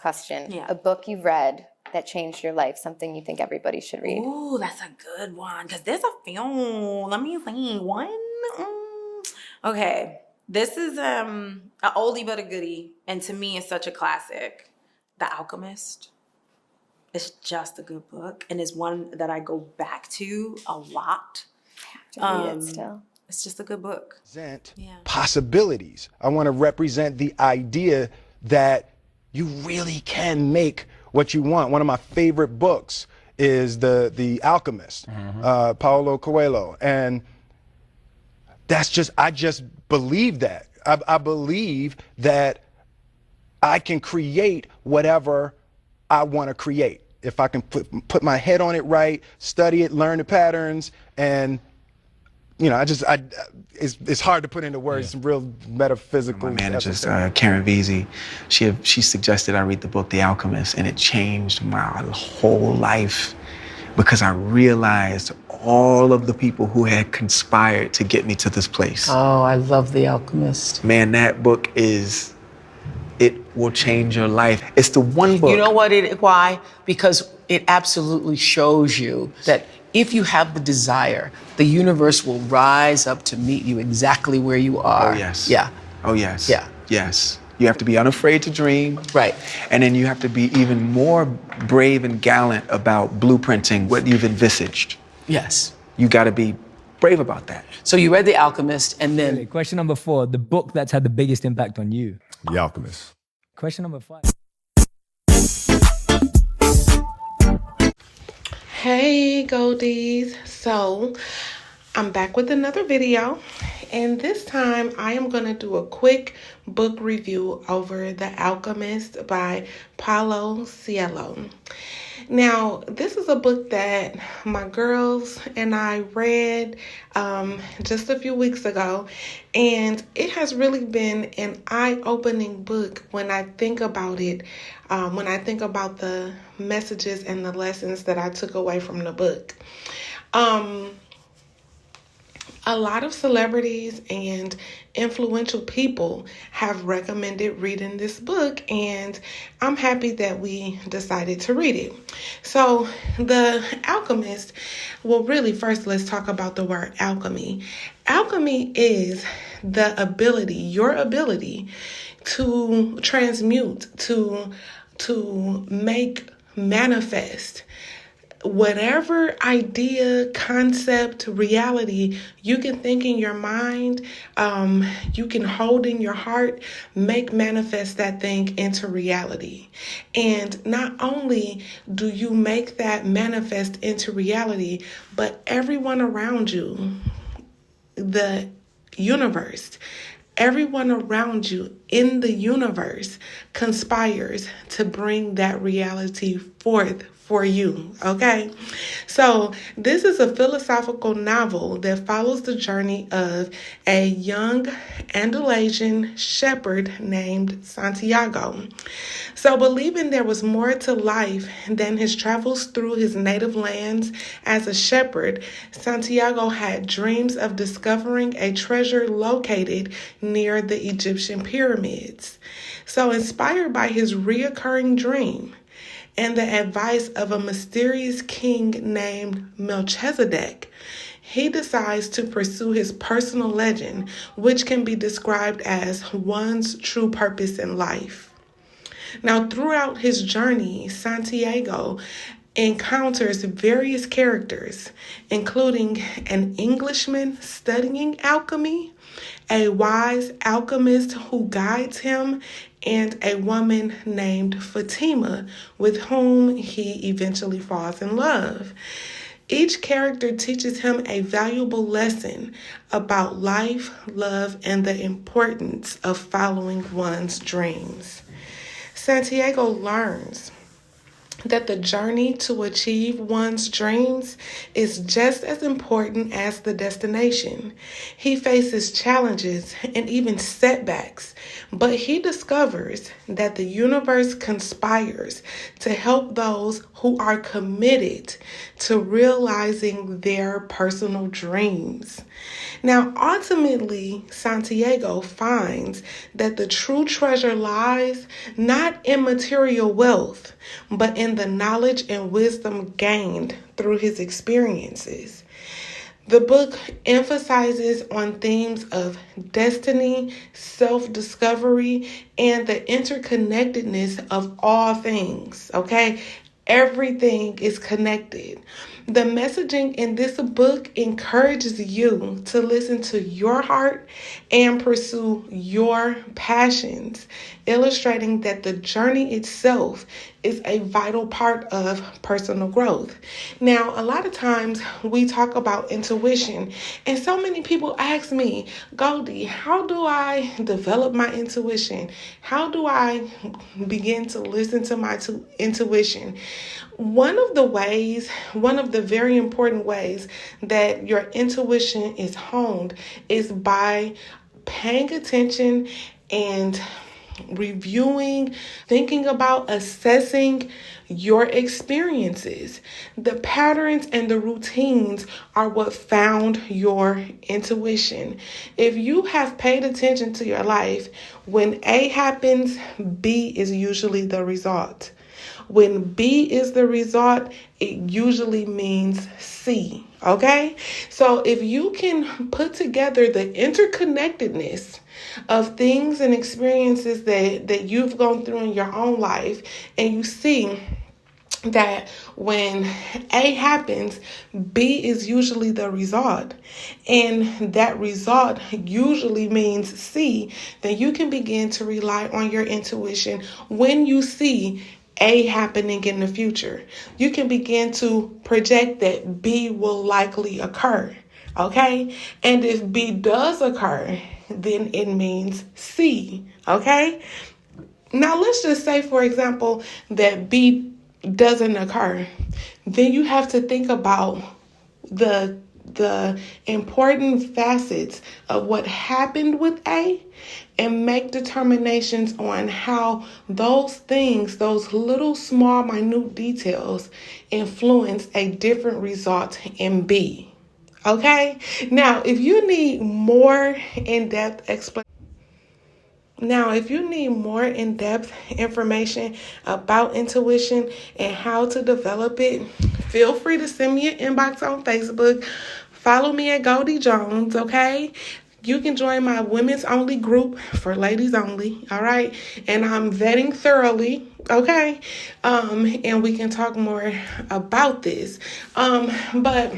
question. Yeah. A book you've read that changed your life, something you think everybody should read. Ooh, that's a good one. Because there's a few. Let me think. One. Okay. This is an oldie but a goodie. And to me, it's such a classic. The Alchemist. It's just a good book. And it's one that I go back to a lot. I have to read it still. It's just a good book. Represent possibilities. I want to represent the idea that you really can make what you want. One of my favorite books is the Alchemist, Paulo Coelho, and I just believe that. I believe that I can create whatever I want to create if I can put my head on it right, study it, learn the patterns, and it's hard to put into words. Some real metaphysical. My manager, Karen Veazey, she suggested I read the book The Alchemist, and it changed my whole life because I realized all of the people who had conspired to get me to this place. Oh, I love The Alchemist. Man, that book it will change your life. It's the one book. You know why? Because it absolutely shows you that if you have the desire, the universe will rise up to meet you exactly where you are. Oh, yes. Yeah. Oh, yes. Yeah. Yes. You have to be unafraid to dream. Right. And then you have to be even more brave and gallant about blueprinting what you've envisaged. Yes. You got to be brave about that. So you read The Alchemist, and then... Okay, question number 4, the book that's had the biggest impact on you. The Alchemist. Question number 5. Hey Goldies, so I'm back with another video, and this time I am going to do a quick book review over The Alchemist by Paulo Coelho. Now, this is a book that my girls and I read just a few weeks ago, and it has really been an eye-opening book when I think about it, when I think about the messages and the lessons that I took away from the book. A lot of celebrities and influential people have recommended reading this book, and I'm happy that we decided to read it. So, The Alchemist, well, really, first let's talk about the word alchemy. Alchemy is the ability, your ability to transmute, to make manifest whatever idea, concept, reality you can think in your mind, you can hold in your heart, make manifest that thing into reality. And not only do you make that manifest into reality, but everyone around you, the universe, everyone around you in the universe conspires to bring that reality forth for you, okay? So this is a philosophical novel that follows the journey of a young Andalusian shepherd named Santiago. So believing there was more to life than his travels through his native lands as a shepherd, Santiago had dreams of discovering a treasure located near the Egyptian pyramids. So inspired by his reoccurring dream, and the advice of a mysterious king named Melchizedek, he decides to pursue his personal legend, which can be described as one's true purpose in life. Now, throughout his journey, Santiago encounters various characters, including an Englishman studying alchemy, a wise alchemist who guides him, and a woman named Fatima, with whom he eventually falls in love. Each character teaches him a valuable lesson about life, love, and the importance of following one's dreams. Santiago learns that the journey to achieve one's dreams is just as important as the destination. He faces challenges and even setbacks, but he discovers that the universe conspires to help those who are committed to realizing their personal dreams. Now, ultimately, Santiago finds that the true treasure lies not in material wealth, but in the knowledge and wisdom gained through his experiences. The book emphasizes on themes of destiny, self-discovery, and the interconnectedness of all things, okay? Everything is connected. The messaging in this book encourages you to listen to your heart and pursue your passions, illustrating that the journey itself is a vital part of personal growth. Now, a lot of times we talk about intuition, and so many people ask me, Goldie, how do I develop my intuition? How do I begin to listen to my intuition? One of the very important ways that your intuition is honed is by paying attention and reviewing, thinking about, assessing your experiences. The patterns and the routines are what found your intuition. If you have paid attention to your life, when A happens, B is usually the result. When B is the result, it usually means C, okay? So if you can put together the interconnectedness of things and experiences that you've gone through in your own life, and you see that when A happens, B is usually the result, and that result usually means C, then you can begin to rely on your intuition when you see A happening in the future. You can begin to project that B will likely occur, okay? And if B does occur, then it means C, okay? Now, let's just say, for example, that B doesn't occur. Then you have to think about the important facets of what happened with A and make determinations on how those things, those little small minute details, influence a different result in B. Okay? Now, if you need more in-depth explanation, information about intuition and how to develop it, feel free to send me an inbox on Facebook. Follow me at Goldie Jones, okay? You can join my women's only group for ladies only, all right? And I'm vetting thoroughly, okay? And we can talk more about this. But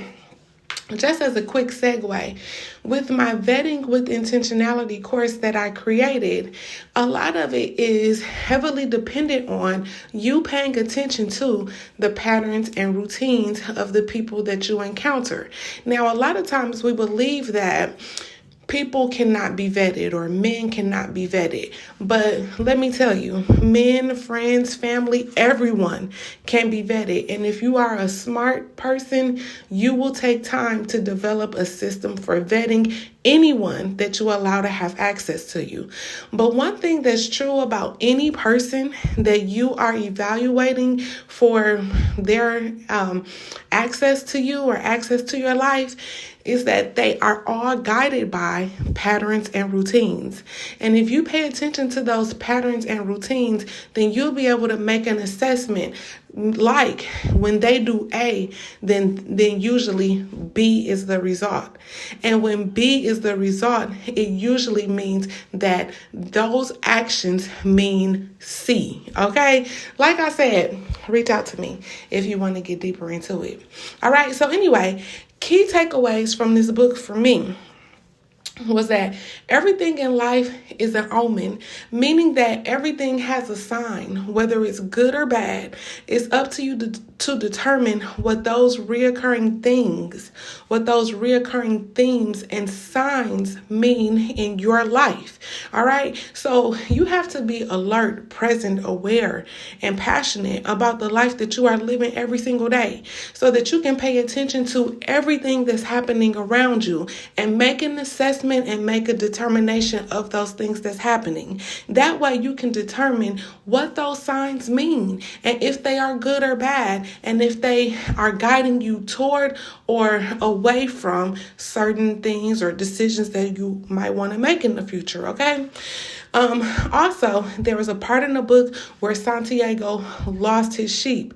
just as a quick segue, with my Vetting with Intentionality course that I created, a lot of it is heavily dependent on you paying attention to the patterns and routines of the people that you encounter. Now, a lot of times we believe that people cannot be vetted or men cannot be vetted. But let me tell you, men, friends, family, everyone can be vetted. And if you are a smart person, you will take time to develop a system for vetting anyone that you allow to have access to you. But one thing that's true about any person that you are evaluating for their access to you or access to your life is that they are all guided by patterns and routines. And if you pay attention to those patterns and routines, then you'll be able to make an assessment. Like when they do A, then usually B is the result. And when B is the result, it usually means that those actions mean C, okay? Like I said, reach out to me if you want to get deeper into it. All right, so anyway, key takeaways from this book for me. was that everything in life is an omen, meaning that everything has a sign, whether it's good or bad. It's up to you to determine what those reoccurring things, what those reoccurring themes and signs mean in your life. All right. So you have to be alert, present, aware, and passionate about the life that you are living every single day so that you can pay attention to everything that's happening around you and make an assessment and make a determination of those things that's happening. That way you can determine what those signs mean and if they are good or bad, and if they are guiding you toward or away from certain things or decisions that you might want to make in the future, okay? Also, there was a part in the book where Santiago lost his sheep.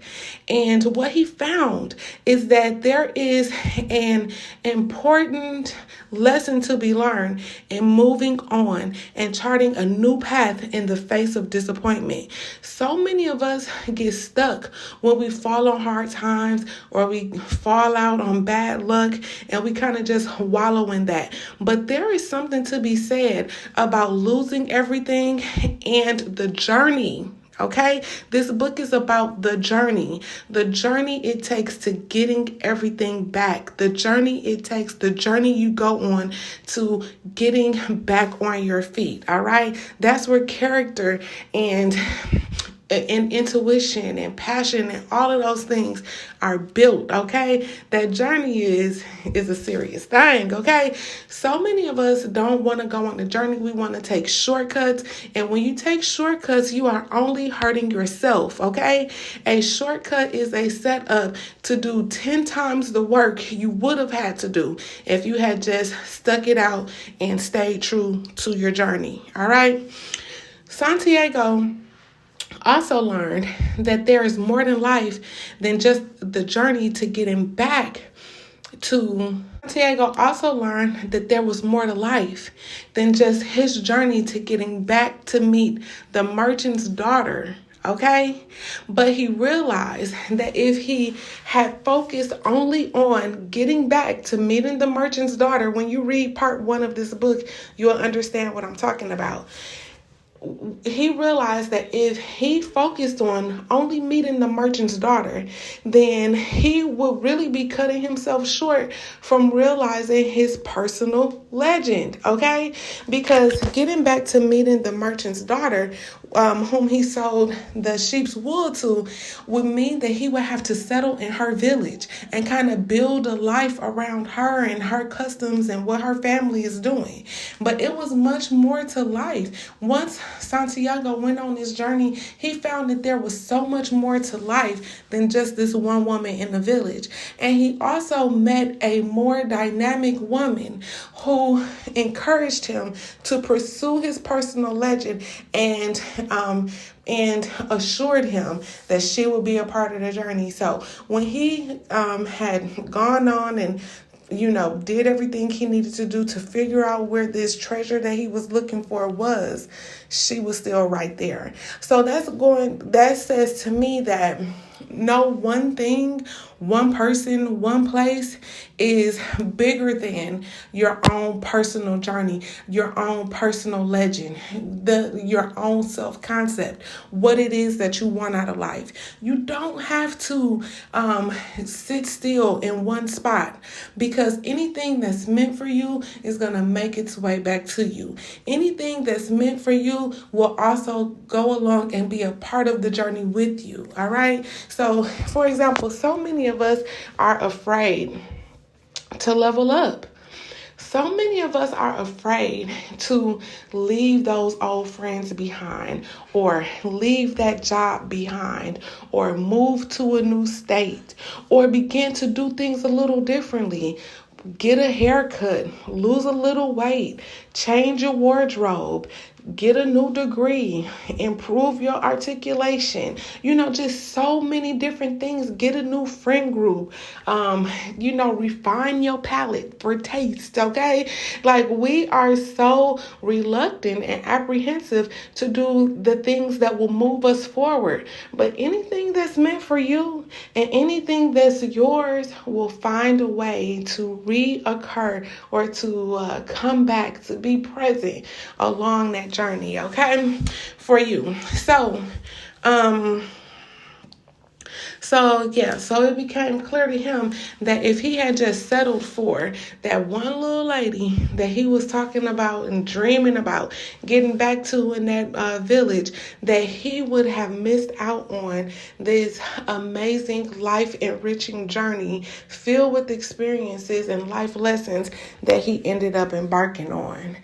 And what he found is that there is an important lesson to be learned in moving on and charting a new path in the face of disappointment. So many of us get stuck when we fall on hard times or we fall out on bad luck, and we kind of just wallow in that. But there is something to be said about losing everything and the journey. Okay, this book is about the journey it takes to getting everything back, the journey you go on to getting back on your feet. All right, that's where character and intuition and passion and all of those things are built. Okay, that journey is a serious thing. Okay, so many of us don't want to go on the journey. We want to take shortcuts, and when you take shortcuts, you are only hurting yourself. Okay, a shortcut is a setup to do 10 times the work you would have had to do if you had just stuck it out and stayed true to your journey. All right, Santiago also learned that there is more to life than just the journey to getting back to. Santiago also learned that there was more to life than just his journey to getting back to meet the merchant's daughter. Okay, but he realized that if he had focused only on getting back to meeting the merchant's daughter, when you read part 1 of this book, you'll understand what I'm talking about. He realized that if he focused on only meeting the merchant's daughter, then he would really be cutting himself short from realizing his personal legend, okay? Because getting back to meeting the merchant's daughter, whom he sold the sheep's wool to, would mean that he would have to settle in her village and kind of build a life around her and her customs and what her family is doing. But it was much more to life. Once Santiago went on this journey, he found that there was so much more to life than just this one woman in the village. And he also met a more dynamic woman who encouraged him to pursue his personal legend and assured him that she would be a part of the journey. So when he had gone on and did everything he needed to do to figure out where this treasure that he was looking for was, she was still right there. So that says to me that no one thing, one person, one place is bigger than your own personal journey, your own personal legend, your own self-concept, what it is that you want out of life. You don't have to sit still in one spot, because anything that's meant for you is going to make its way back to you. Anything that's meant for you will also go along and be a part of the journey with you. All right. So, for example, so many of us are afraid to level up. So many of us are afraid to leave those old friends behind, or leave that job behind, or move to a new state, or begin to do things a little differently. Get a haircut, lose a little weight, change your wardrobe, get a new degree, improve your articulation, just so many different things. Get a new friend group, refine your palate for taste, okay? Like, we are so reluctant and apprehensive to do the things that will move us forward. But anything that's meant for you and anything that's yours will find a way to reoccur or to come back, to be present along that journey, okay, for you. So it became clear to him that if he had just settled for that one little lady that he was talking about and dreaming about getting back to in that village, that he would have missed out on this amazing life-enriching journey filled with experiences and life lessons that he ended up embarking on.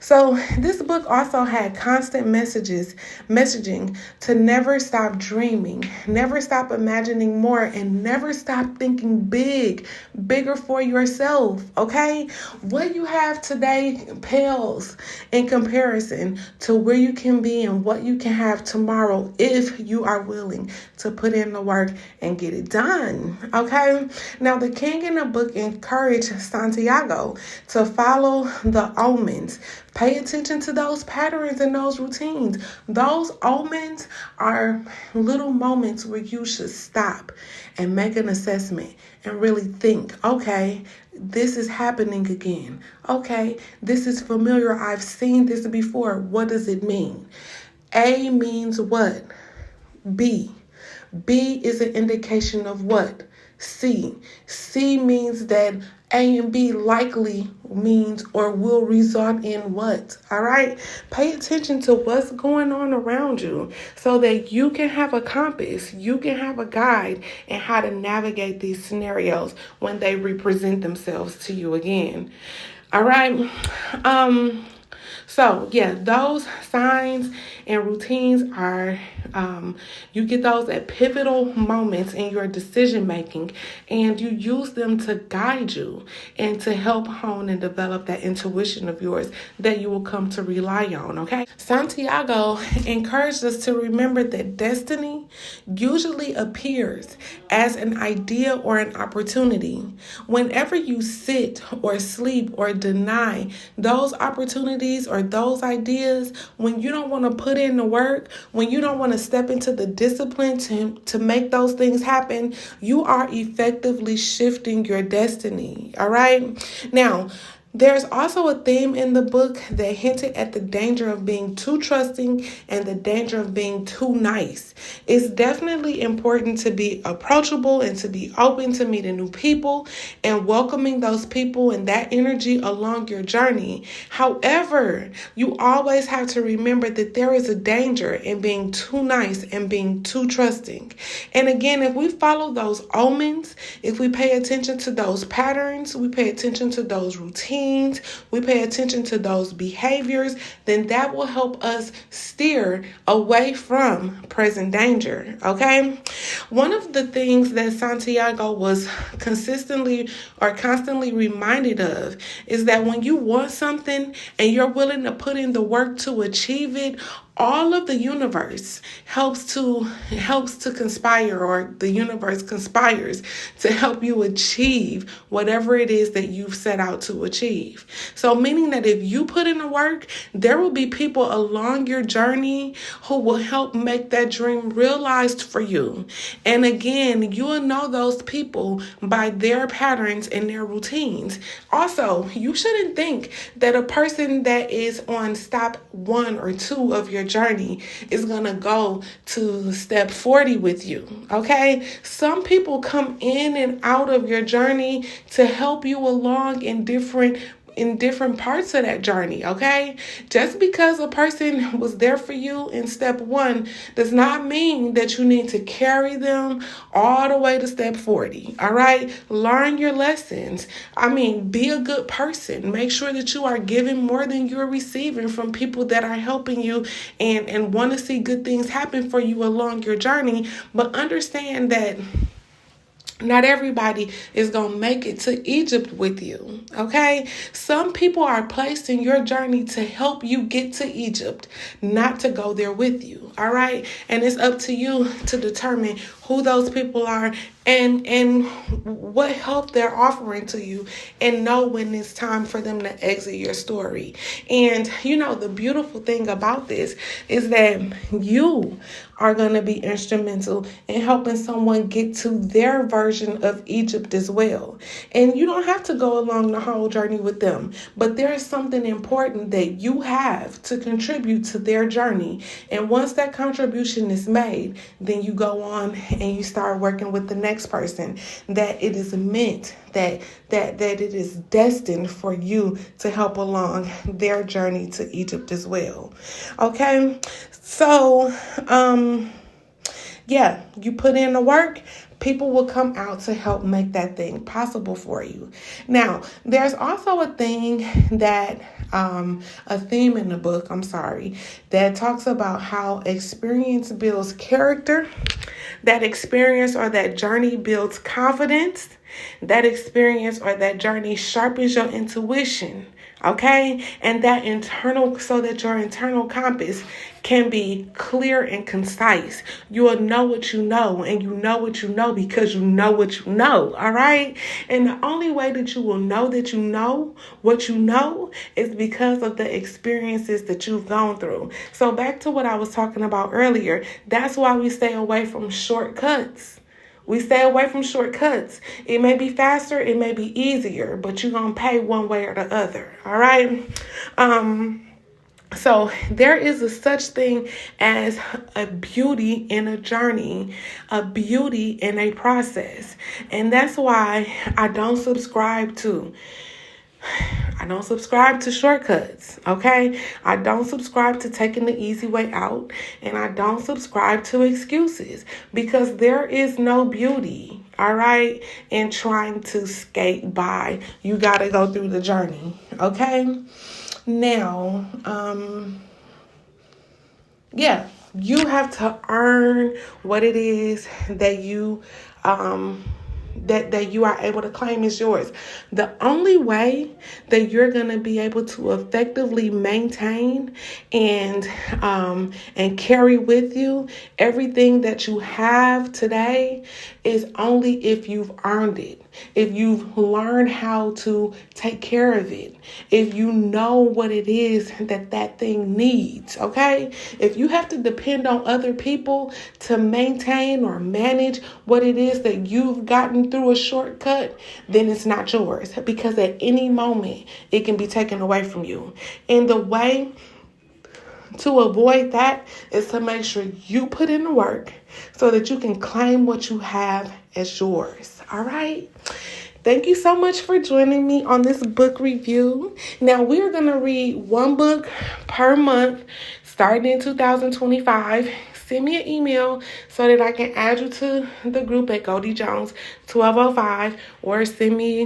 So this book also had constant messaging to never stop dreaming, never stop imagining more, and never stop thinking bigger for yourself, okay? What you have today pales in comparison to where you can be and what you can have tomorrow if you are willing to put in the work and get it done, okay? Now, the king in the book encouraged Santiago to follow the omens. Pay attention to those patterns and those routines. Those omens are little moments where you should stop and make an assessment and really think, okay, this is happening again. Okay, this is familiar. I've seen this before. What does it mean? A means what? B. B is an indication of what? C. C means that A and B likely means or will result in what? All right? Pay attention to what's going on around you so that you can have a compass, you can have a guide in how to navigate these scenarios when they represent themselves to you again. All right? So, those signs and routines are, you get those at pivotal moments in your decision making, and you use them to guide you and to help hone and develop that intuition of yours that you will come to rely on, okay? Santiago encouraged us to remember that destiny usually appears as an idea or an opportunity. Whenever you sit or sleep or deny those opportunities or those ideas, when you don't want to put in the work, when you don't want to step into the discipline to make those things happen, you are effectively shifting your destiny. All right. Now, there's also a theme in the book that hinted at the danger of being too trusting and the danger of being too nice. It's definitely important to be approachable and to be open to meeting new people and welcoming those people and that energy along your journey. However, you always have to remember that there is a danger in being too nice and being too trusting. And again, if we follow those omens, if we pay attention to those patterns, we pay attention to those routines, we pay attention to those behaviors, then that will help us steer away from present danger, okay? One of the things that Santiago was constantly reminded of is that when you want something and you're willing to put in the work to achieve it, all of the universe helps to conspire, or the universe conspires to help you achieve whatever it is that you've set out to achieve. So meaning that if you put in the work, there will be people along your journey who will help make that dream realized for you. And again, you will know those people by their patterns and their routines. Also, you shouldn't think that a person that is on stop 1 or 2 of your journey is going to go to step 40 with you, okay? Some people come in and out of your journey to help you along in different parts of that journey, okay? Just because a person was there for you in step 1 does not mean that you need to carry them all the way to step 40, all right? Learn your lessons. Be a good person. Make sure that you are giving more than you're receiving from people that are helping you and want to see good things happen for you along your journey. But understand that Not everybody is going to make it to Egypt with you, okay? Some people are placed in your journey to help you get to Egypt, not to go there with you, all right? And it's up to you to determine who those people are and what help they're offering to you, and know when it's time for them to exit your story. And you know, the beautiful thing about this is that you are going to be instrumental in helping someone get to their version of Egypt as well. And you don't have to go along the whole journey with them, but there is something important that you have to contribute to their journey. And once that contribution is made, then you go on and you start working with the next person that it is meant, that it is destined for you to help along their journey to Egypt as well. Okay, so yeah, you put in the work, people will come out to help make that thing possible for you. Now, there's also a thing that a theme in the book, that talks about how experience builds character, that experience or that journey builds confidence, that experience or that journey sharpens your intuition, okay? And that so that your internal compass can be clear and concise. You will know what you know, and you know what you know because you know what you know, all right? And the only way that you will know that you know what you know is because of the experiences that you've gone through. So back to what I was talking about earlier, that's why we stay away from shortcuts. We stay away from shortcuts. It may be faster, it may be easier, but you're going to pay one way or the other, all right? So there is a such thing as a beauty in a journey, a beauty in a process. And that's why I don't subscribe to shortcuts, okay? I don't subscribe to taking the easy way out, and I don't subscribe to excuses, because there is no beauty, all right, in trying to skate by. You got to go through the journey, okay? Now, yeah, you have to earn what it is that you that you are able to claim is yours. The only way that you're going to be able to effectively maintain and carry with you everything that you have today is only if you've earned it, if you've learned how to take care of it, if you know what it is that thing needs, okay? If you have to depend on other people to maintain or manage what it is that you've gotten through a shortcut, then it's not yours, because at any moment it can be taken away from you. And the way to avoid that is to make sure you put in the work so that you can claim what you have as yours. All right? Thank you so much for joining me on this book review. Now, we're going to read one book per month starting in 2025. Send me an email so that I can add you to the group at Goldie Jones 1205, or send me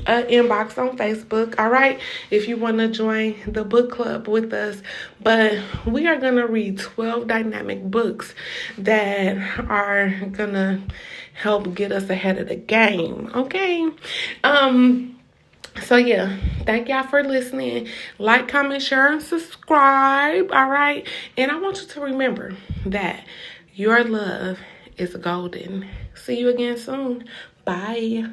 an inbox on Facebook, all right, if you want to join the book club with us. But we are going to read 12 dynamic books that are going to help get us ahead of the game, okay? So yeah, thank y'all for listening. Like, comment, share, and subscribe, all right? And I want you to remember that your love is golden. See you again soon. Bye.